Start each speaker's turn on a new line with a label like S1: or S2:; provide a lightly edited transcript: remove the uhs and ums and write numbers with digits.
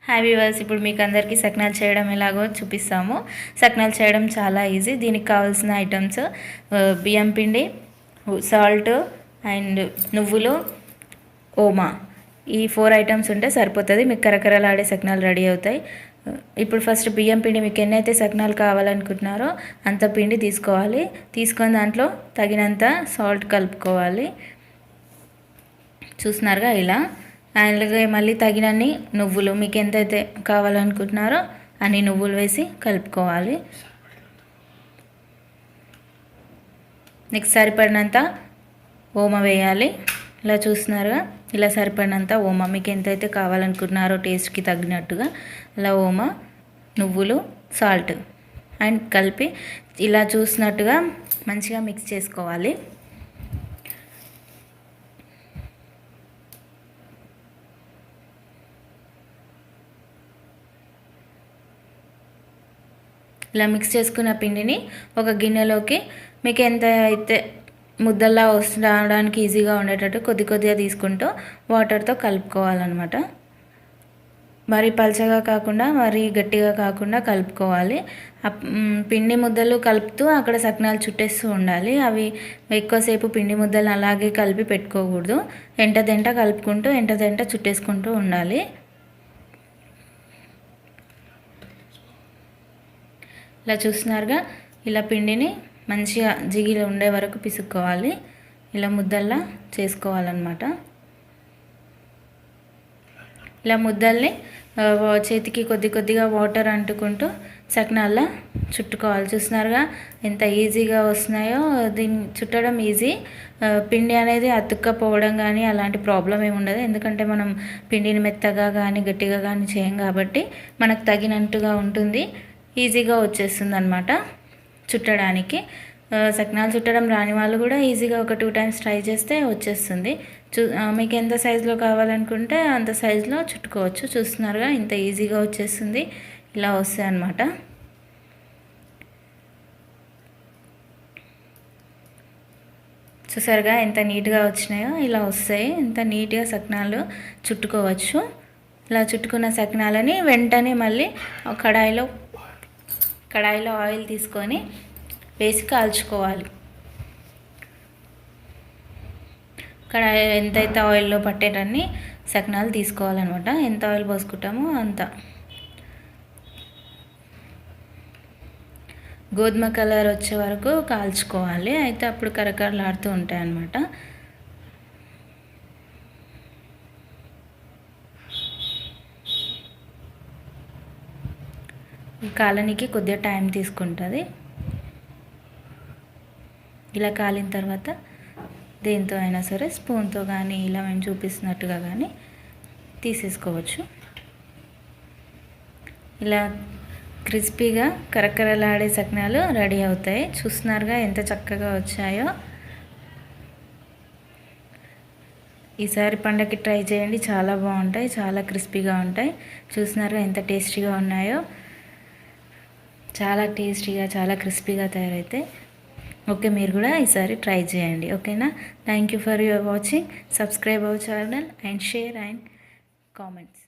S1: Hi viewers, ఇప్పుడు మీకు అందరికీ సకినాలు చేయడం ఎలాగో చూపిస్తాము. సకినాలు చేయడం చాలా ఈజీ. దీనికి కావాల్సిన ఐటమ్స్ బియ్యం పిండి, సాల్ట్ అండ్ నువ్వులు, ఓమా. ఈ 4 ఐటమ్స్ ఉంటే సరిపోతుంది. మీకు కరకరలాడే సకినాలు రెడీ అవుతాయి. ఇప్పుడు ఫస్ట్ బియ్యం పిండి మీకు ఎన్నైతే సకినాలు కావాలనుకుంటున్నారో అంత పిండి తీసుకోవాలి. తీసుకొని దాంట్లో తగినంత సాల్ట్ కలుపుకోవాలి. చూస్తున్నారుగా ఇలా. అలాగే మళ్ళీ తగినన్ని నువ్వులు, మీకు ఎంతైతే కావాలనుకుంటున్నారో అన్ని నువ్వులు వేసి కలుపుకోవాలి. నెక్స్ట్ సరిపడినంత ఓమ వేయాలి. ఇలా చూస్తున్నారుగా, ఇలా సరిపడినంత ఓమ, మీకు ఎంతైతే కావాలనుకుంటున్నారో టేస్ట్కి తగినట్టుగా అలా ఓమ, నువ్వులు, సాల్ట్ అండ్ కలిపి ఇలా చూసినట్టుగా మంచిగా మిక్స్ చేసుకోవాలి. ఇలా మిక్స్ చేసుకున్న పిండిని ఒక గిన్నెలోకి మీకు ఎంత అయితే ముద్దల్లా రావడానికి ఈజీగా ఉండేటట్టు కొద్ది కొద్దిగా తీసుకుంటూ వాటర్తో కలుపుకోవాలన్నమాట. మరీ పలచగా కాకుండా మరీ గట్టిగా కాకుండా కలుపుకోవాలి. పిండి ముద్దలు కలుపుతూ అక్కడ సకినాలు చుట్టేస్తూ ఉండాలి. అవి ఎక్కువసేపు పిండి ముద్దలు అలాగే కలిపి పెట్టుకోకూడదు. ఎంటదెంట కలుపుకుంటూ ఎంటదెంట చుట్టేసుకుంటూ ఉండాలి. ఇలా చూస్తున్నారుగా, ఇలా పిండిని మంచిగా జిగిలి ఉండే వరకు పిసుక్కోవాలి. ఇలా ముద్దల్లా చేసుకోవాలన్నమాట. ఇలా ముద్దల్ని చేతికి కొద్ది కొద్దిగా వాటర్ అంటుకుంటూ సకినాల్లా చుట్టుకోవాలి. చూస్తున్నారుగా ఎంత ఈజీగా వస్తున్నాయో. దీన్ని చుట్టడం ఈజీ. పిండి అనేది అతుక్కపోవడం కానీ అలాంటి ప్రాబ్లం ఏమి ఉండదు. ఎందుకంటే మనం పిండిని మెత్తగా కానీ గట్టిగా కానీ చేయం కాబట్టి మనకు తగినట్టుగా ఉంటుంది. ఈజీగా వచ్చేస్తుంది అన్నమాట చుట్టడానికి. సకినాలు చుట్టడం రాని వాళ్ళు కూడా ఈజీగా ఒక 2 టైమ్స్ ట్రై చేస్తే వచ్చేస్తుంది. మీకు ఎంత సైజులో కావాలనుకుంటే అంత సైజులో చుట్టుకోవచ్చు. చూస్తున్నారుగా, ఇంత ఈజీగా వచ్చేస్తుంది. ఇలా వస్తాయి అన్నమాట. చూసారుగా ఎంత నీట్గా వచ్చినాయో. ఇలా వస్తాయి. ఎంత నీట్గా సకినాలు చుట్టుకోవచ్చు. ఇలా చుట్టుకున్న సకినాలని వెంటనే మళ్ళీ కడాయిలో ఆయిల్ తీసుకొని వేసి కాల్చుకోవాలి. కడాయి ఎంతైతే ఆయిల్లో పట్టేటన్ని సకినాలు తీసుకోవాలన్నమాట. ఎంత ఆయిల్ పోసుకుంటామో అంత. గోధుమ కలర్ వచ్చే వరకు కాల్చుకోవాలి. అయితే అప్పుడు కరకరలాడుతూ ఉంటాయి అన్నమాట. కాలనికి కొద్దిగా టైం తీసుకుంటుంది. ఇలా కాలిన తర్వాత దేంతో అయినా సరే స్పూన్తో కానీ ఇలా మేము చూపిస్తున్నట్టుగా కానీ తీసేసుకోవచ్చు. ఇలా క్రిస్పీగా కరకరలాడే సకినాలు రెడీ అవుతాయి. చూస్తున్నారుగా ఎంత చక్కగా వచ్చాయో. ఈసారి పండగకి ట్రై చేయండి. చాలా బాగుంటాయి, చాలా క్రిస్పీగా ఉంటాయి. చూస్తున్నారుగా ఎంత టేస్టీగా ఉన్నాయో. చాలా టేస్టీగా, చాలా క్రిస్పీగా తయారైతే ఓకే, మీరు కూడా ఈసారి ట్రై చేయండి. ఓకేనా? Thank you for your watching. Subscribe our channel and share and comments.